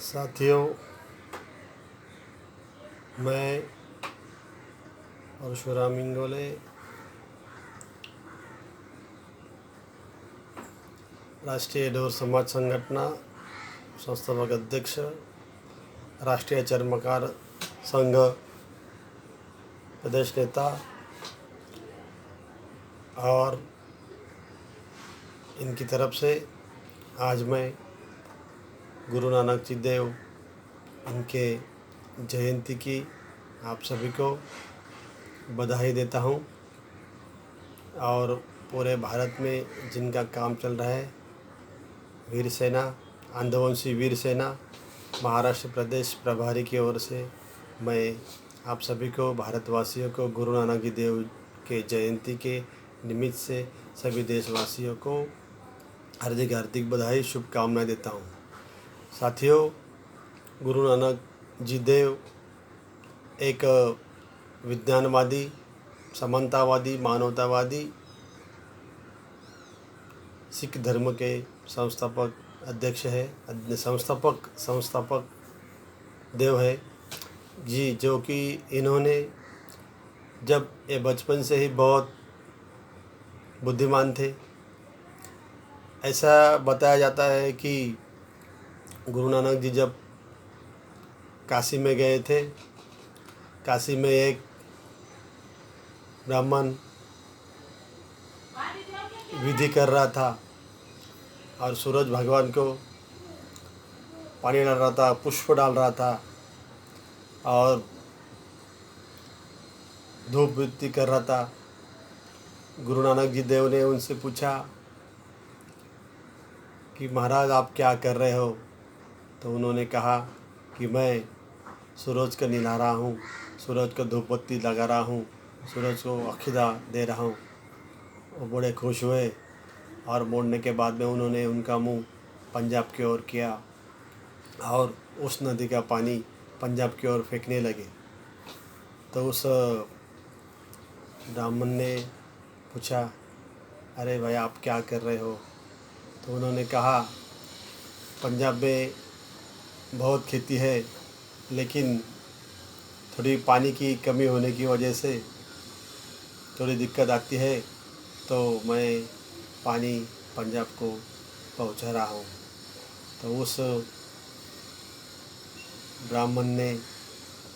साथियों, मैं परशुराम इंगोले राष्ट्रीय डोर समाज संघटना संस्थापक अध्यक्ष, राष्ट्रीय चर्मकार संघ प्रदेश नेता और इनकी तरफ से आज मैं गुरु नानक जी देव इनके जयंती की आप सभी को बधाई देता हूँ। और पूरे भारत में जिनका काम चल रहा है, वीर सेना, आंध्रवंशी वीर सेना महाराष्ट्र प्रदेश प्रभारी की ओर से मैं आप सभी को, भारतवासियों को गुरु नानक जी देव के जयंती के निमित्त से सभी देशवासियों को हार्दिक हार्दिक बधाई, शुभकामनाएं देता हूँ। साथियों, गुरु नानक जी देव एक विज्ञानवादी, समानतावादी, मानवतावादी सिख धर्म के संस्थापक अध्यक्ष है, संस्थापक देव है जी, जो कि इन्होंने जब ये बचपन से ही बहुत बुद्धिमान थे। ऐसा बताया जाता है कि गुरु नानक जी जब काशी में गए थे, काशी में एक ब्राह्मण विधि कर रहा था और सूरज भगवान को पानी डाल रहा था, पुष्प डाल रहा था और धूप वृत्ति कर रहा था। गुरु नानक जी देव ने उनसे पूछा कि महाराज आप क्या कर रहे हो? तो उन्होंने कहा कि मैं सूरज को निला रहा हूँ, सूरज को धूप बत्ती लगा रहा हूँ, सूरज को अक़ीदा दे रहा हूँ। वो बड़े खुश हुए और मोड़ने के बाद में उन्होंने उनका मुंह पंजाब की ओर किया और उस नदी का पानी पंजाब की ओर फेंकने लगे। तो उस ब्राह्मण ने पूछा, अरे भाई आप क्या कर रहे हो? तो उन्होंने कहा, पंजाब में बहुत खेती है, लेकिन थोड़ी पानी की कमी होने की वजह से थोड़ी दिक्कत आती है, तो मैं पानी पंजाब को पहुंचा रहा हूँ। तो उस ब्राह्मण ने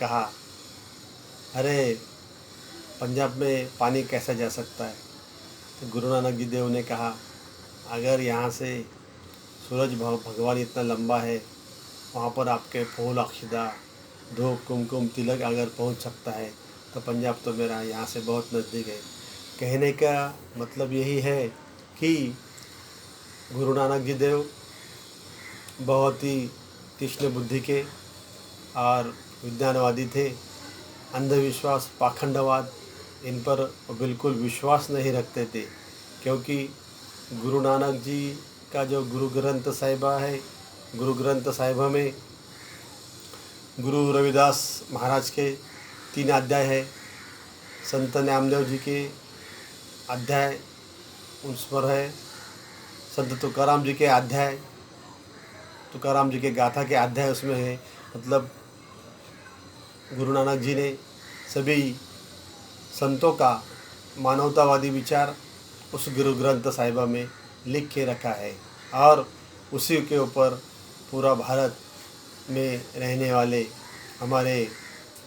कहा, अरे पंजाब में पानी कैसे जा सकता है? तो गुरु नानक जी देव ने कहा, अगर यहाँ से सूरज भगवान इतना लंबा है, वहाँ पर आपके फूल, अक़ीदा, धूप, कुमकुम, तिलक अगर पहुँच सकता है तो पंजाब तो मेरा यहाँ से बहुत नज़दीक है। कहने का मतलब यही है कि गुरु नानक जी देव बहुत ही तीक्ष्ण बुद्धि के और विज्ञानवादी थे। अंधविश्वास, पाखंडवाद, इन पर बिल्कुल विश्वास नहीं रखते थे, क्योंकि गुरु नानक जी का जो गुरु ग्रंथ साहिबा है, गुरु ग्रंथ साहिबा में गुरु रविदास महाराज के 3 अध्याय है, संत नामदेव जी के अध्याय उस पर है, संत तुकाराम जी के अध्याय, तुकाराम जी के गाथा के अध्याय उसमें है। मतलब गुरु नानक जी ने सभी संतों का मानवतावादी विचार उस गुरु ग्रंथ साहिबा में लिख के रखा है और उसी के ऊपर पूरा भारत में रहने वाले हमारे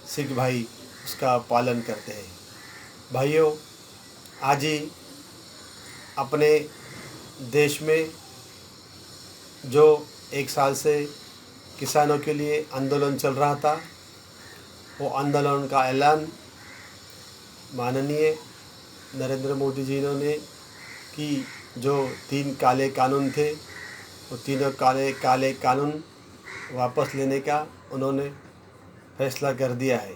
सिख भाई उसका पालन करते हैं। भाइयों, आज ही अपने देश में जो 1 साल से किसानों के लिए आंदोलन चल रहा था, वो आंदोलन का ऐलान माननीय नरेंद्र मोदी जी ने कि जो 3 काले कानून थे, वो तीनों काले कानून वापस लेने का उन्होंने फैसला कर दिया है।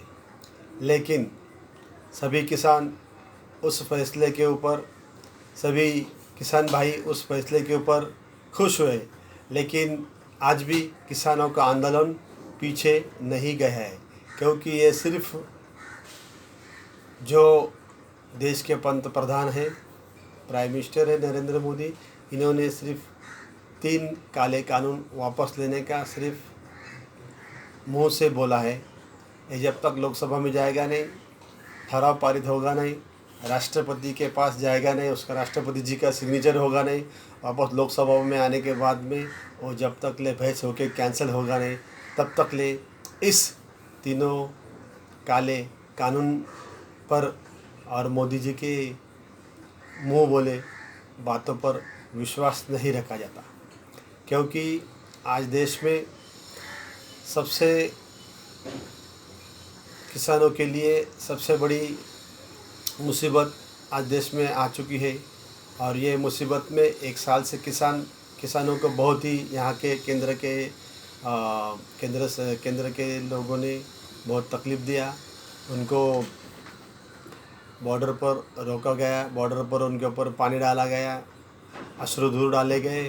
लेकिन सभी किसान उस फैसले के ऊपर, सभी किसान भाई उस फैसले के ऊपर खुश हुए, लेकिन आज भी किसानों का आंदोलन पीछे नहीं गया है, क्योंकि ये सिर्फ जो देश के पंत प्रधान हैं, प्राइम मिनिस्टर है नरेंद्र मोदी, इन्होंने सिर्फ 3 काले कानून वापस लेने का सिर्फ मुंह से बोला है, ये जब तक लोकसभा में जाएगा नहीं, ठराव पारित होगा नहीं, राष्ट्रपति के पास जाएगा नहीं, उसका राष्ट्रपति जी का सिग्नेचर होगा नहीं, वापस लोकसभा में आने के बाद में वो जब तक ले बहस होके कैंसिल होगा नहीं, तब तक ले इस तीनों काले कानून पर और मोदी जी के मुंह बोले बातों पर विश्वास नहीं रखा जाता। क्योंकि आज देश में सबसे किसानों के लिए सबसे बड़ी मुसीबत आज देश में आ चुकी है, और ये मुसीबत में एक साल से किसानों को बहुत ही यहाँ के केंद्र के लोगों ने बहुत तकलीफ़ दिया। उनको बॉर्डर पर रोका गया, बॉर्डर पर उनके ऊपर पानी डाला गया, अश्रुधूर डाले गए,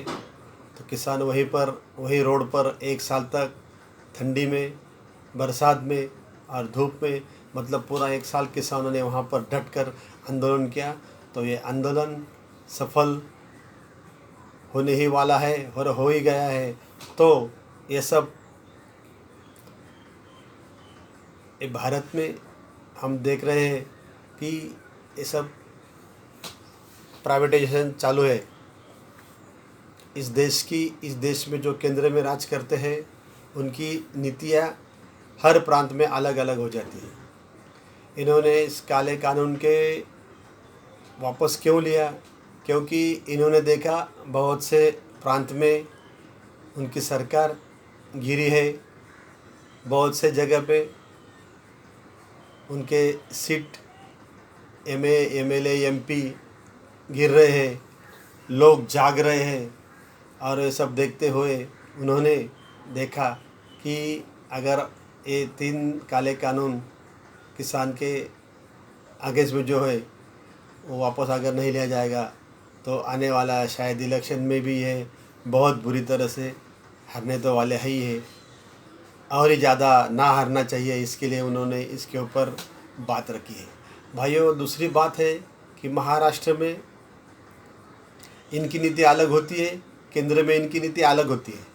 तो किसान वहीं रोड पर एक साल तक ठंडी में, बरसात में और धूप में, मतलब पूरा एक साल किसानों ने वहाँ पर डट कर आंदोलन किया। तो ये आंदोलन सफल होने ही वाला है और हो ही गया है। तो ये सब ये भारत में हम देख रहे हैं कि ये सब प्राइवेटाइजेशन चालू है। इस देश में जो केंद्र में राज करते हैं उनकी नीतियाँ हर प्रांत में अलग अलग हो जाती हैं। इन्होंने इस काले कानून के वापस क्यों लिया? क्योंकि इन्होंने देखा बहुत से प्रांत में उनकी सरकार गिरी है, बहुत से जगह पे उनके सीट एमएलए एमपी गिर रहे हैं, लोग जाग रहे हैं। और ये सब देखते हुए उन्होंने देखा कि अगर ये 3 काले कानून किसान के अगेंस्ट में जो है वो वापस अगर नहीं लिया जाएगा तो आने वाला शायद इलेक्शन में भी ये बहुत बुरी तरह से हारने तो वाले ही है, और ही ज़्यादा ना हारना चाहिए। इसके लिए उन्होंने इसके ऊपर बात रखी है। भाइयों, दूसरी बात है कि महाराष्ट्र में इनकी नीति अलग होती है, केंद्र में इनकी नीति अलग होती है।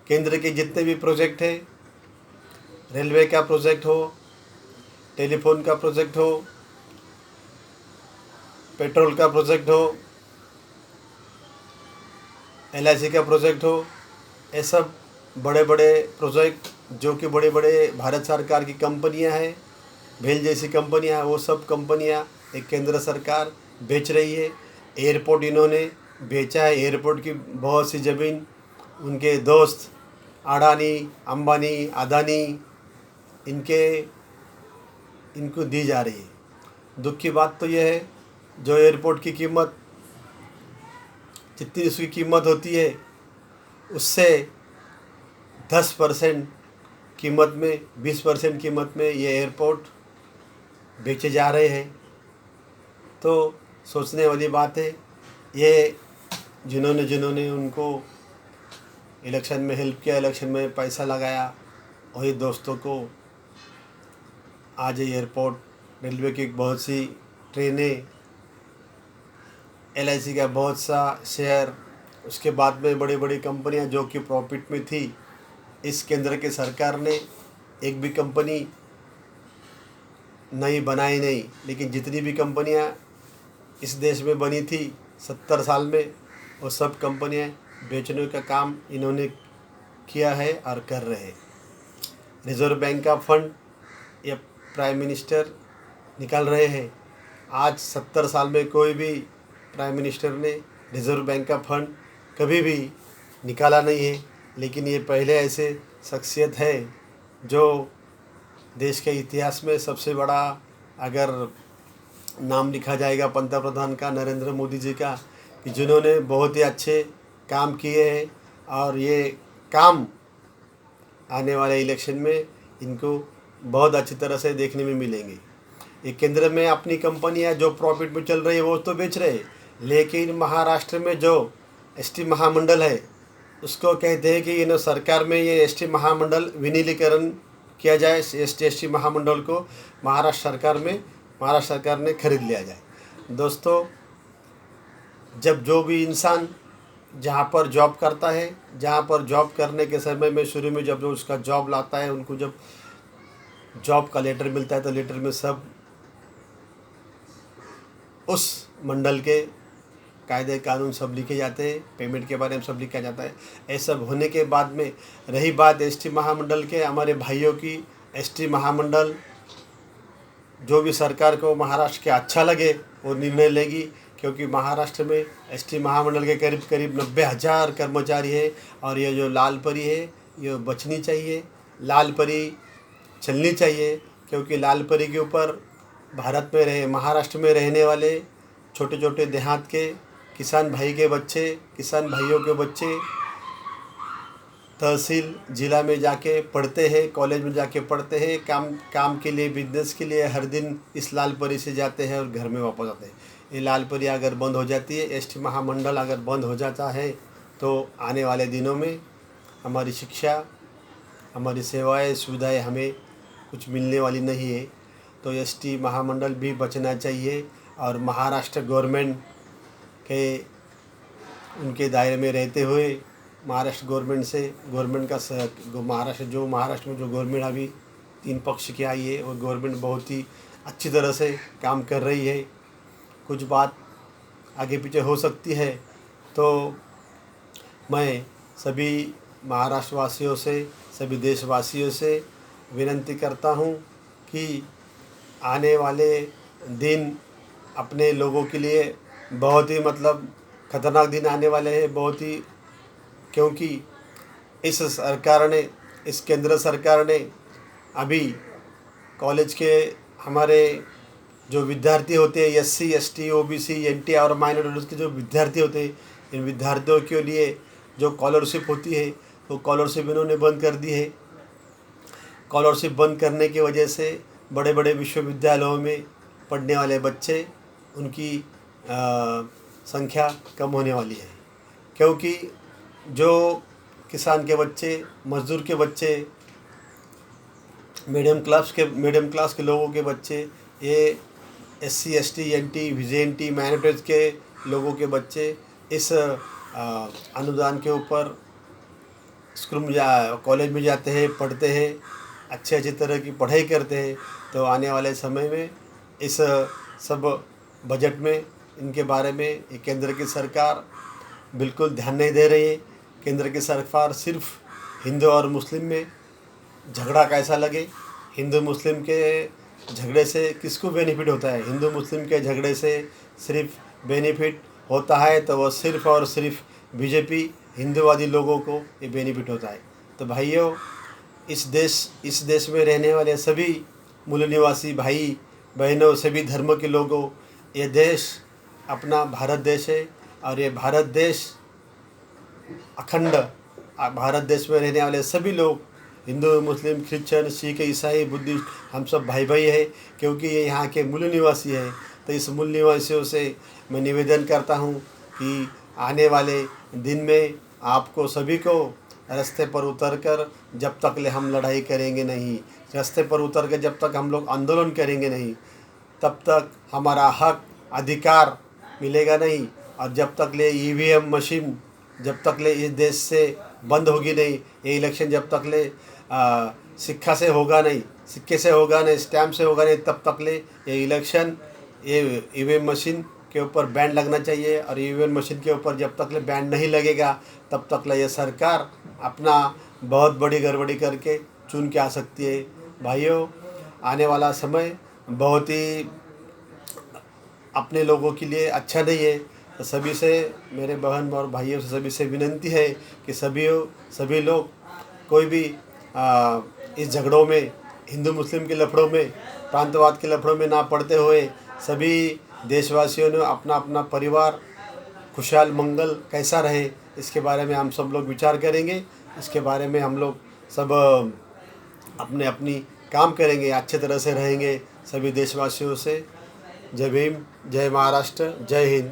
केंद्र के जितने भी प्रोजेक्ट हैं, रेलवे का प्रोजेक्ट हो, टेलीफोन का प्रोजेक्ट हो, पेट्रोल का प्रोजेक्ट हो, LIC का प्रोजेक्ट हो, ये सब बड़े बड़े प्रोजेक्ट जो कि बड़े बड़े भारत सरकार की कंपनियां हैं, भेल जैसी कंपनियां हैं, वो सब कंपनियां एक केंद्र सरकार बेच रही है। एयरपोर्ट इन्होंने बेचा है, एयरपोर्ट की बहुत सी ज़मीन उनके दोस्त अडानी, अंबानी, अदानी इनको दी जा रही है। दुख की बात तो यह है, जो एयरपोर्ट की कीमत जितनी उसकी कीमत होती है उससे 10% कीमत में, 20% कीमत में ये एयरपोर्ट बेचे जा रहे हैं। तो सोचने वाली बात है। ये जिन्होंने उनको इलेक्शन में हेल्प किया, इलेक्शन में पैसा लगाया, वही दोस्तों को आज एयरपोर्ट, रेलवे की बहुत सी ट्रेनें, LIC का बहुत सा शेयर, उसके बाद में बड़ी बड़ी कंपनियां जो कि प्रॉफिट में थी, इस केंद्र के सरकार ने एक भी कंपनी नई बनाई नहीं। लेकिन जितनी भी कंपनियां इस देश में बनी थी 70 साल में, वो सब कंपनियां बेचने का काम इन्होंने किया है और कर रहे हैं। रिज़र्व बैंक का फंड ये प्राइम मिनिस्टर निकाल रहे हैं। आज 70 साल में कोई भी प्राइम मिनिस्टर ने रिज़र्व बैंक का फंड कभी भी निकाला नहीं है। लेकिन ये पहले ऐसे शख्सियत है जो देश के इतिहास में सबसे बड़ा अगर नाम लिखा जाएगा पंतप्रधान का, नरेंद्र मोदी जी का, कि जिन्होंने बहुत ही अच्छे काम किए हैं। और ये काम आने वाले इलेक्शन में इनको बहुत अच्छी तरह से देखने में मिलेंगे। ये केंद्र में अपनी कंपनियां जो प्रॉफिट में चल रही है वो तो बेच रहे हैं, लेकिन महाराष्ट्र में जो ST महामंडल है उसको कहते हैं कि इन सरकार में ये ST महामंडल विलीनीकरण किया जाए, ST महामंडल को महाराष्ट्र सरकार ने खरीद लिया जाए। दोस्तों, जब जो भी इंसान जहाँ पर जॉब करता है, जहाँ पर जॉब करने के समय में शुरू में जब उसका जॉब लाता है, उनको जब जॉब का लेटर मिलता है तो लेटर में सब उस मंडल के कायदे कानून सब लिखे जाते हैं, पेमेंट के बारे में सब लिखा जाता है। ऐसा सब होने के बाद में रही बात एसटी महामंडल के, हमारे भाइयों की एसटी महामंडल जो भी सरकार को महाराष्ट्र के अच्छा लगे वो निर्णय लेगी, क्योंकि महाराष्ट्र में एसटी महामंडल के करीब करीब 90,000 कर्मचारी है। और ये जो लाल परी है ये बचनी चाहिए, लाल परी चलनी चाहिए, क्योंकि लाल परी के ऊपर भारत में रहे महाराष्ट्र में रहने वाले छोटे छोटे देहात के किसान भाई के बच्चे, किसान भाइयों के बच्चे तहसील ज़िला में जाके पढ़ते हैं, कॉलेज में जाके पढ़ते हैं, काम के लिए, बिजनेस के लिए हर दिन इस लाल परी से जाते हैं और घर में वापस आते हैं। ये लाल परी अगर बंद हो जाती है, एसटी महामंडल अगर बंद हो जाता है, तो आने वाले दिनों में हमारी शिक्षा, हमारी सेवाएं, सुविधाएं हमें कुछ मिलने वाली नहीं है। तो एसटी महामंडल भी बचना चाहिए और महाराष्ट्र गवर्नमेंट के उनके दायरे में रहते हुए महाराष्ट्र गवर्नमेंट से, गवर्नमेंट का महाराष्ट्र में जो गवर्नमेंट अभी 3 पक्ष की आई है, वो गवर्नमेंट बहुत ही अच्छी तरह से काम कर रही है। कुछ बात आगे पीछे हो सकती है, तो मैं सभी महाराष्ट्र वासियों से, सभी देशवासियों से विनती करता हूँ कि आने वाले दिन अपने लोगों के लिए बहुत ही खतरनाक दिन आने वाले हैं, बहुत ही, क्योंकि इस सरकार ने, इस केंद्र सरकार ने अभी कॉलेज के हमारे जो विद्यार्थी होते हैं, एससी, एसटी, ओबीसी, एनटी और माइनॉरिटीज़ के जो विद्यार्थी होते हैं, इन विद्यार्थियों के लिए जो स्कॉलरशिप होती है वो स्कॉलरशिप इन्होंने बंद कर दी है। स्कॉलरशिप बंद करने की वजह से बड़े बड़े विश्वविद्यालयों में पढ़ने वाले बच्चे, उनकी संख्या कम होने वाली है, क्योंकि जो किसान के बच्चे, मजदूर के बच्चे, मीडियम क्लास के लोगों के बच्चे, ये एससी, एसटी, एनटी, वीजेएनटी, माइनॉरिटीज़ के लोगों के बच्चे इस अनुदान के ऊपर स्कूल में कॉलेज में जाते हैं, पढ़ते हैं, अच्छी तरह की पढ़ाई करते हैं। तो आने वाले समय में इस सब बजट में इनके बारे में ये केंद्र की सरकार बिल्कुल ध्यान नहीं दे रही है। केंद्र की सरकार सिर्फ हिंदू और मुस्लिम में झगड़ा कैसा लगे, हिंदू मुस्लिम के झगड़े से किसको बेनिफिट होता है? हिंदू मुस्लिम के झगड़े से सिर्फ बेनिफिट होता है तो वो सिर्फ और सिर्फ बीजेपी हिंदूवादी लोगों को ये बेनिफिट होता है। तो भाइयों, इस देश में रहने वाले सभी मूल निवासी भाई बहनों, सभी धर्म के लोगों, ये देश अपना भारत देश है और ये भारत देश अखंड, भारत देश में रहने वाले सभी लोग, हिंदू, मुस्लिम, क्रिश्चियन, सिख, ईसाई, बुद्धिस्ट, हम सब भाई भाई है, क्योंकि ये यहाँ के मूल निवासी है। तो इस मूल निवासियों से मैं निवेदन करता हूँ कि आने वाले दिन में आपको सभी को रास्ते पर उतरकर, जब तक ले हम लड़ाई करेंगे नहीं, रास्ते पर उतर कर जब तक हम लोग आंदोलन करेंगे नहीं, तब तक हमारा हक अधिकार मिलेगा नहीं। और जब तक ले ईवीएम मशीन जब तक ले इस देश से बंद होगी नहीं, ये इलेक्शन जब तक ले सिक्का से होगा नहीं, सिक्के से होगा नहीं, स्टैम्प से होगा नहीं, तब तक ले ये इलेक्शन, ये ईवीएम मशीन के ऊपर बैन लगना चाहिए। और ईवीएम मशीन के ऊपर जब तक ले बैन नहीं लगेगा, तब तक ले ये सरकार अपना बहुत बड़ी गड़बड़ी करके चुन के आ सकती है। भाइयों, आने वाला समय बहुत ही अपने लोगों के लिए अच्छा नहीं है। तो सभी से, मेरे बहन और भाइयों से, सभी से विनती है कि सभी लोग कोई भी इस झगड़ों में, हिंदू मुस्लिम के लफड़ों में, प्रांतवाद के लफड़ों में ना पड़ते हुए सभी देशवासियों ने अपना अपना परिवार खुशहाल मंगल कैसा रहे, इसके बारे में हम सब लोग विचार करेंगे। इसके बारे में हम लोग सब अपने अपनी काम करेंगे, अच्छे तरह से रहेंगे। सभी देशवासियों से जय भीम, जय महाराष्ट्र, जय हिंद।